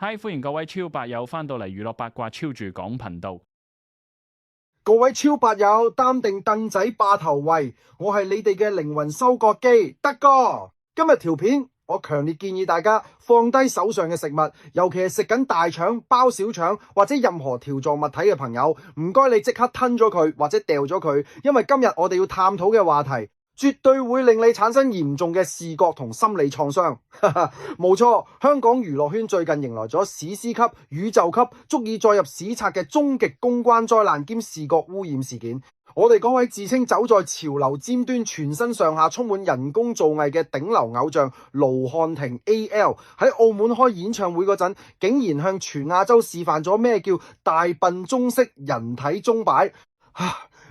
嗨，歡迎各位超八友翻到嚟娛樂八卦超住講頻道。各位超八友，擔定凳仔霸頭位，我係你哋嘅靈魂收割機德哥。今日條片，我強烈建議大家放低手上嘅食物，尤其係食緊大腸、包小腸或者任何條狀物體嘅朋友，唔該你即刻吞咗佢或者掉咗佢，因為今日我哋要探討嘅話題，絕對會令你產生嚴重嘅視覺同心理創傷。冇錯，香港娛樂圈最近迎來咗史詩級、宇宙級，足以載入史冊嘅終極公關災難兼視覺污染事件。我哋嗰位自稱走在潮流尖端、全身上下充滿人工造藝嘅頂流偶像盧瀚霆 AL 喺澳門開演唱會嗰陣，竟然向全亞洲示範咗咩叫大笨鐘式人體鐘擺。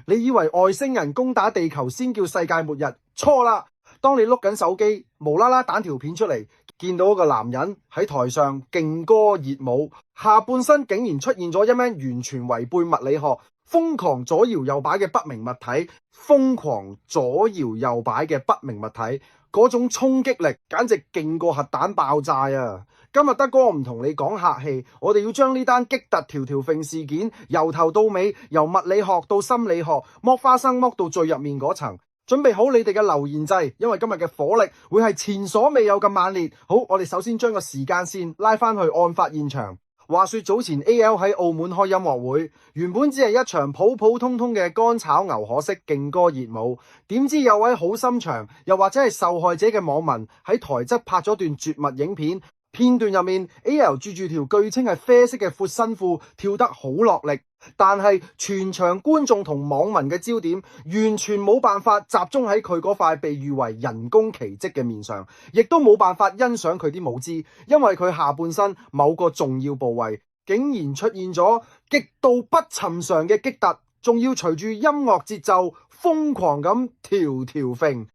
你以為外星人攻打地球先叫世界末日？錯啦！當你碌緊手機，無啦啦彈條片出嚟，見到一個男人喺台上勁歌熱舞，下半身竟然出現咗一名完全違背物理學、瘋狂左搖右擺嘅不明物體，瘋狂左搖右擺嘅不明物體，嗰種衝擊力簡直勁過核彈爆炸啊！今日德哥唔同你講客氣，我哋要將呢單激突條條揈事件由頭到尾，由物理學到心理學，剝花生剝到最入面嗰層。準備好你哋嘅留言掣，因為今日嘅火力會係前所未有咁猛烈。好，我哋首先將個時間線拉翻去案發現場。話說早前 AL 喺澳門開音樂會，原本只係一場普普通通嘅乾炒牛河式勁歌熱舞，點知有位好心腸又或者係受害者嘅網民喺台側拍咗段絕密影片。片段入面 AL 著住條據稱係啡色嘅闊身褲，跳得好落力，但係全場觀眾同網民嘅焦點完全冇辦法集中喺佢嗰塊被譽為人工奇蹟嘅面上，亦都冇辦法欣賞佢啲舞姿，因為佢下半身某個重要部位竟然出現咗極度不尋常嘅激突，仲要隨住音樂節奏瘋狂咁條條揈。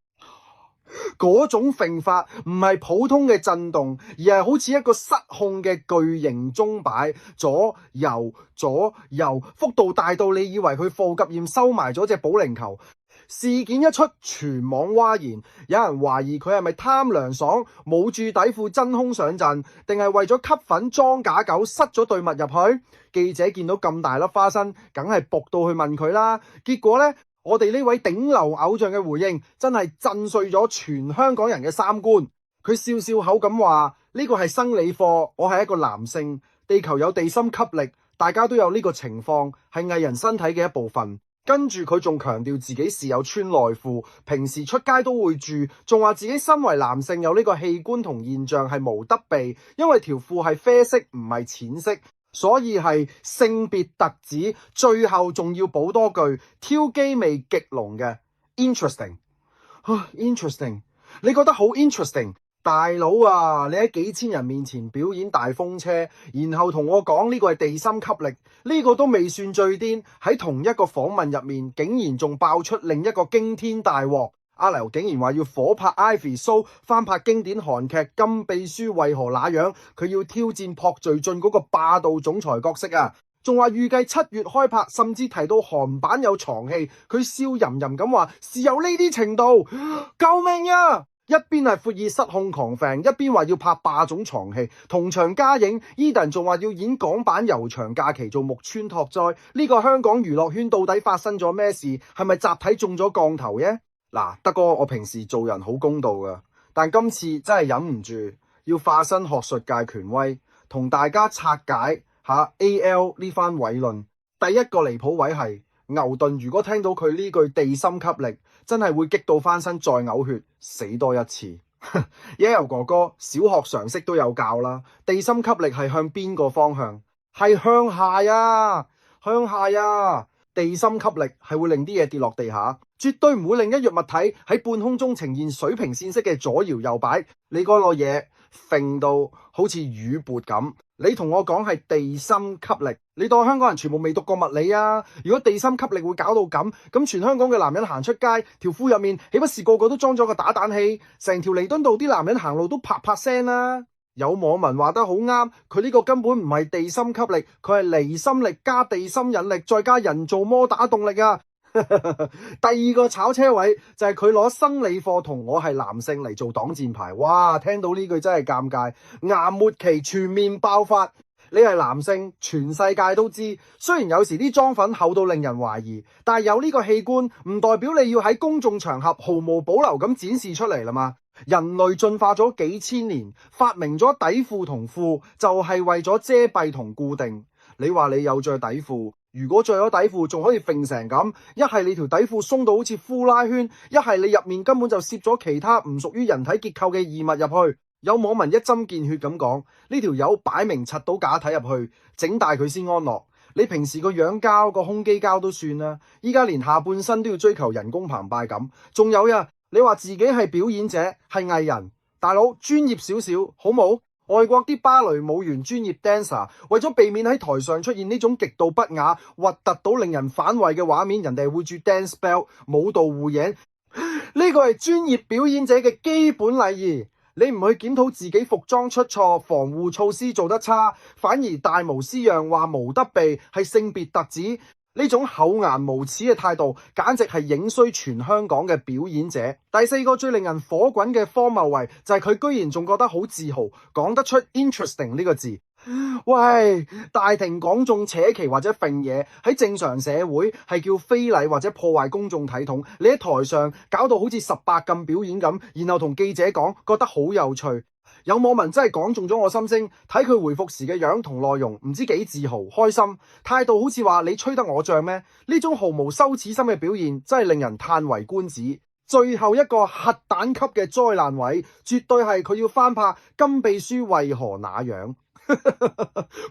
嗰種揈法唔係普通嘅震動，而係好似一個失控嘅巨型鐘擺，左右，幅度大到你以為佢課急驗收埋咗隻保齡球。事件一出，全網譁然，有人懷疑佢係咪貪涼爽，冇住底褲真空上陣，定係為咗吸粉裝假狗塞咗對襪入去？記者見到咁大粒花生，梗係撲到去問佢啦。結果呢，我哋呢位頂流偶像嘅回應真係震碎咗全香港人嘅三觀。佢笑笑口咁話：呢個係生理課，我係一個男性，地球有地心吸力，大家都有呢個情況，係藝人身體嘅一部分。跟住佢仲強調自己是有穿內褲，平時出街都會住，仲話自己身為男性有呢個器官同現象係無得避，因為條褲係啡色唔係淺色。所以係性別特指，最後仲要補多句挑機味極濃嘅 interesting。interesting， 你覺得好 interesting？ 大佬啊，你喺幾千人面前表演大風車，然後同我講呢個係地心吸力，呢個都未算最癲。喺同一個訪問入面，竟然仲爆出另一個驚天大鑊。阿劉竟然話要火拍 Ivy So 翻拍經典韓劇《金秘書為何那樣》，佢要挑戰朴敘俊嗰個霸道總裁角色啊！仲話預計7月開拍，甚至提到韓版有床戲，佢笑吟吟咁話是有呢啲程度，救命啊！一邊係闊耳失控狂病，一邊話要拍霸總床戲，同場加映。Eden 仲話要演港版《悠長假期》做木村拓哉。呢個香港娛樂圈到底發生咗咩事？係咪集體中咗降頭啫？嗱，德哥，我平時做人好公道噶，但今次真係忍唔住要化身學術界權威，同大家拆解下 AL 呢番偉論。第一個離譜位係牛頓，如果聽到佢呢句地心吸力，真係會激到翻身再嘔血，死多一次。AL 哥哥，小學常識都有教啦，地心吸力係向邊個方向？係向下呀，向下呀。地心吸力係會令啲嘢跌落地下，絕對唔會令一樣物體喺半空中呈現水平線式嘅左搖右擺。你嗰個嘢揈到好似雨撥咁，你同我講係地心吸力，你當香港人全部未讀過物理啊？如果地心吸力會搞到咁全香港嘅男人行出街，條褲入面豈不是個個都裝咗個打蛋器？成條彌敦道啲男人行路都啪啪聲啦！有網民話得好啱，佢呢個根本唔係地心吸力，佢係離心力加地心引力再加人造摩打動力啊！第二個炒車位就係佢攞生理課同我係男性嚟做擋箭牌。哇，聽到呢句真係尷尬。癌末期全面爆發，你係男性，全世界都知。雖然有時啲妝粉厚到令人懷疑，但係有呢個器官唔代表你要喺公眾場合毫無保留咁展示出嚟啦嘛。人類進化咗幾千年，發明咗底褲同褲，就係為咗遮蔽同固定。你話你有着底褲，如果着咗底褲仲可以揈成咁，一係你條底褲鬆到好似呼拉圈，一係你入面根本就攝咗其他唔屬於人體結構嘅異物入去。有網民一針見血咁講，呢條友擺明插到假體入去，整大佢先安樂。你平時個樣膠個胸肌膠都算啦，依家連下半身都要追求人工澎湃咁。仲有呀，你話自己係表演者係藝人，大佬專業少少好冇？外國啲芭蕾舞員專業 dancer 為咗避免喺台上出現呢種極度不雅、核突到令人反胃嘅畫面，人哋會住 dance belt 舞蹈護影。呢個係專業表演者嘅基本禮儀。你唔去檢討自己服裝出錯、防護措施做得差，反而大無私樣話無得避係性別特指，呢種厚顏無恥嘅態度，簡直係影衰全香港嘅表演者。第四個最令人火滾嘅荒謬位就係佢居然仲覺得好自豪，講得出 interesting 呢個字。喂，大庭廣眾扯旗或者揈嘢喺正常社會係叫非禮或者破壞公眾體統。你喺台上搞到好似18禁表演咁，然後同記者講覺得好有趣。有網民真係講中咗我心聲，睇佢回覆時嘅樣同內容，唔知幾自豪開心，態度好似話你吹得我脹咩？呢種毫無羞恥心嘅表現真係令人嘆為觀止。最後一個核彈級嘅災難位，絕對係佢要翻拍金秘書為何那樣。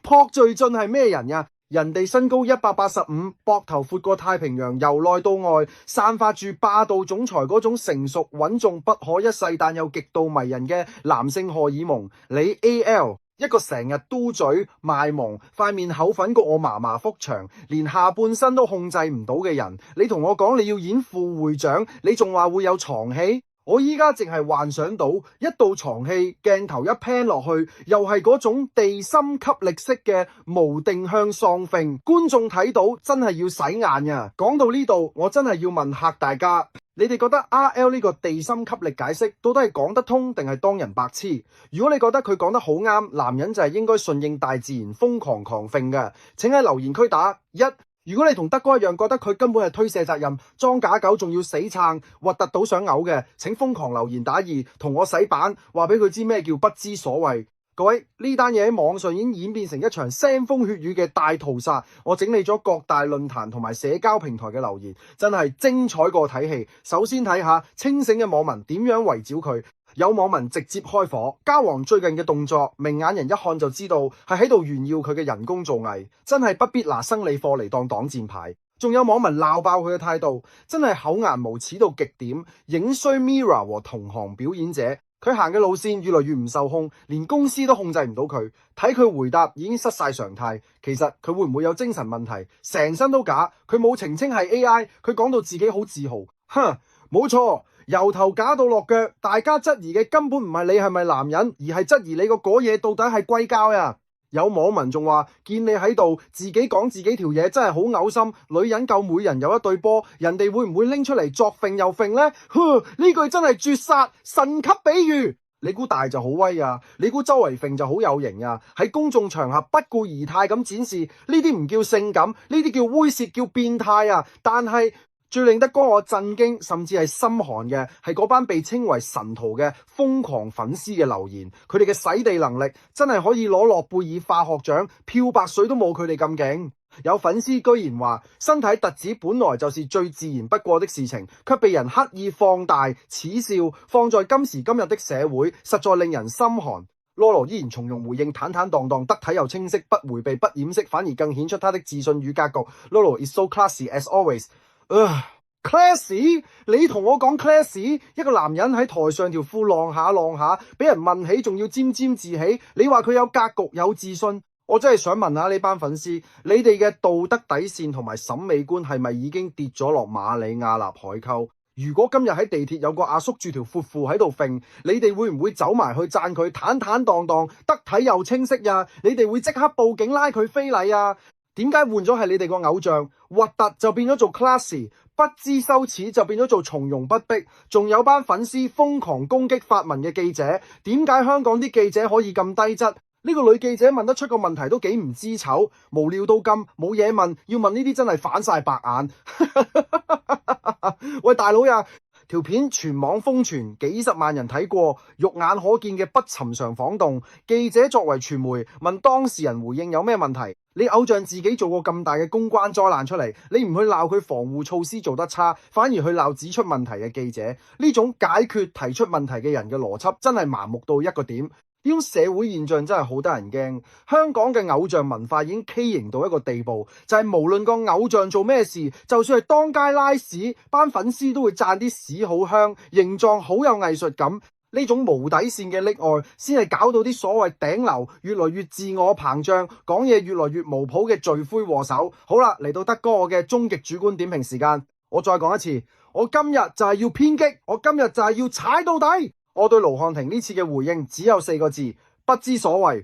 朴敘俊係咩人呀？人哋身高185，膊頭闊過太平洋，由內到外散發住霸道總裁嗰種成熟穩重不可一世但又極度迷人嘅男性荷爾蒙。你 AL 一個成日嘟嘴賣萌，塊面口粉過我嫲嫲幅牆，連下半身都控制唔到嘅人，你同我講你要演副會長，你仲話會有床戲？我依家淨係幻想到一到床戲，鏡頭一 pan 落去，又係嗰種地心吸力式嘅無定向喪揈，觀眾睇到真係要洗眼呀！講到呢度，我真係要問嚇大家，你哋覺得 RL 呢個地心吸力解釋到底係講得通定係當人白痴？如果你覺得佢講得好啱，男人就係應該順應大自然瘋狂狂揈嘅，請喺留言區打1。如果你同德哥一樣覺得佢根本係推卸責任、裝假狗，仲要死撐、核突到想嘔嘅，請瘋狂留言打2，同我洗版，話俾佢知咩叫不知所謂。各位，呢單嘢喺網上已經演變成一場腥風血雨嘅大屠殺。我整理咗各大論壇同埋社交平台嘅留言，真係精彩過睇戲。首先睇下清醒嘅網民點樣圍剿佢。有網民直接開火，嘉皇最近嘅動作，明眼人一看就知道係喺度炫耀佢嘅人工造藝，真係不必拿生理課嚟當擋箭牌。仲有網民鬧爆佢嘅態度，真係厚顏無恥到極點，影衰 Mirror 和同行表演者。佢行嘅路線越來越唔受控，連公司都控制唔到佢。睇佢回答已經失晒常態，其實佢會唔會有精神問題？成身都假，佢冇澄清係 AI，佢講到自己好自豪。哼，冇錯。由頭假到落腳，大家質疑嘅根本唔係你係咪男人，而係質疑你個果嘢到底係硅膠呀。有網民仲話見你喺度自己講自己條嘢真係好嘔心，女人夠每人有一對波，人哋會唔會拎出嚟作揈又揈呢？呢句真係絕殺，神級比喻。你估大就好威啊？你估周圍揈就好有型啊？喺公眾場合不顧儀態咁展示，呢啲唔叫性感，呢啲叫猥褻，叫變態啊！但係最令德哥我震驚，甚至係心寒嘅，係嗰班被稱為神徒嘅瘋狂粉絲嘅留言。佢哋嘅洗地能力真係可以攞諾貝爾化學獎，漂白水都冇佢哋咁勁。有粉絲居然話，身體特指本來就是最自然不過的事情，卻被人刻意放大、恥笑，放在今時今日的社會，實在令人心寒。Lolo 依然從容回應，坦坦蕩蕩，得體又清晰，不迴避不掩飾，反而更顯出他的自信與格局。Lolo is so classy as always。classy？ 你同我講 classy？ 一個男人喺台上條褲晾下晾下，俾人問起仲要沾沾自喜，你話佢有格局有自信？我真係想問下呢班粉絲，你哋嘅道德底線同埋審美觀係咪已經跌咗落馬里亞納海溝？如果今日喺地鐵有個阿叔住條闊褲喺度揈，你哋會唔會走埋去讚佢坦坦蕩蕩，得體又清晰呀？你哋會即刻報警拉佢非禮呀？點解換咗係你哋個偶像，核突就變咗做 classy，不知羞恥就變咗做從容不迫，仲有班粉絲瘋狂攻擊發文嘅記者。點解香港啲記者可以咁低質？呢個女記者問得出個問題都幾唔知醜，無聊到咁冇嘢問，要問呢啲真係反晒白眼。喂，大佬呀！條片全網瘋傳，幾十萬人睇過，肉眼可見嘅不尋常晃動。記者作為傳媒，問當事人回應有咩問題？你偶像自己做過咁大嘅公關災難出嚟，你唔去鬧佢防護措施做得差，反而去鬧指出問題嘅記者，呢種解決提出問題嘅人嘅邏輯真係麻木到一個點。呢種社會現象真係好得人驚。香港嘅偶像文化已經畸形到一個地步，就係無論個偶像做咩事，就算係當街拉屎，班粉絲都會讚啲屎好香，形狀好有藝術感。呢種無底線嘅溺愛，先係搞到啲所謂頂流越來越自我膨脹，講嘢越來越無譜嘅罪魁禍首。好啦，嚟到德哥我嘅終極主觀點評時間，我再講一次，我今日就係要偏激，我今日就係要踩到底。我對盧瀚霆呢次嘅回應只有4個字：不知所謂。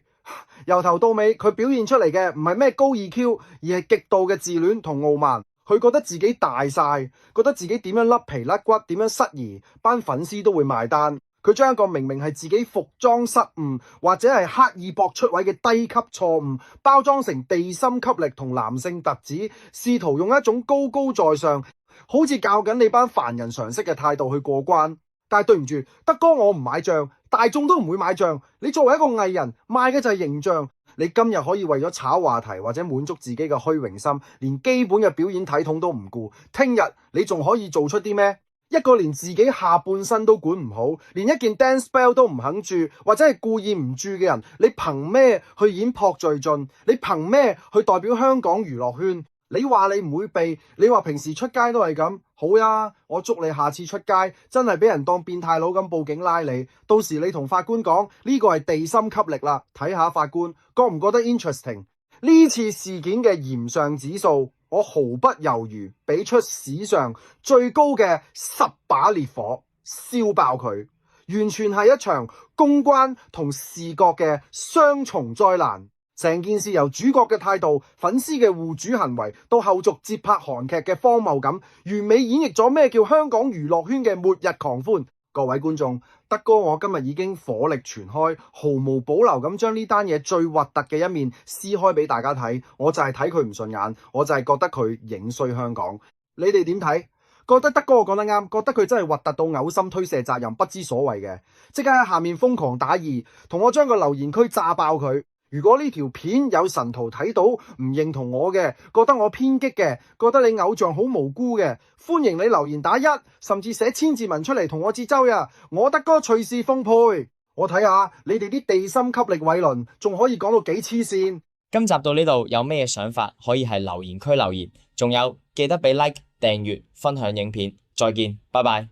由頭到尾，佢表現出嚟嘅唔係咩高 EQ，而係極度嘅自戀同傲慢。佢覺得自己大晒，覺得自己點樣甩皮甩骨，點樣失儀，班粉絲都會埋單。佢將一個明明係自己服裝失誤，或者係刻意搏出位嘅低級錯誤，包裝成地心吸力同男性特質，試圖用一種高高在上，好似教緊你班凡人常識嘅態度去過關。但係對唔住，德哥我唔買賬，大眾都唔會買賬。你作為一個藝人，賣嘅就係形象。你今日可以為咗炒話題或者滿足自己嘅虛榮心，連基本嘅表演體統都唔顧。聽日你仲可以做出啲咩？一個連自己下半身都管唔好，連一件 dance bell 都唔肯住，或者係故意唔住嘅人，你憑咩去演朴敘俊？你憑咩去代表香港娛樂圈？你話你唔會避，你話平時出街都係咁，好呀，我祝你下次出街真係俾人當變態佬咁報警拉你，到時你同法官講呢個係地心吸力啦，睇下法官覺唔覺得 interesting？ 呢次事件嘅嚴上指數，我毫不猶豫俾出史上最高嘅10把烈火，燒爆佢，完全係一場公關同視覺嘅雙重災難。成件事由主角嘅態度、粉絲嘅護主行為，到後續接拍韓劇嘅荒謬感，完美演繹咗咩叫香港娛樂圈嘅末日狂歡。各位觀眾，德哥我今日已經火力全開，毫無保留咁將呢單嘢最核突嘅一面撕開俾大家睇。我就係睇佢唔順眼，我就係覺得佢影衰香港。你哋點睇？覺得德哥我講得啱，覺得佢真係核突到嘔心推卸責任，不知所謂嘅，即刻喺下面瘋狂打2，同我將個留言區炸爆佢。如果呢條片有神徒睇到唔認同我嘅，覺得我偏激嘅，覺得你偶像好無辜嘅，歡迎你留言打1，甚至寫千字文出嚟同我節奏呀！我德哥隨時奉陪。我睇下你哋啲地心吸力偉論，仲可以講到幾黐線。今集到呢度有咩想法可以係留言區留言，仲有記得俾 like、訂閱、分享影片。再見，拜拜。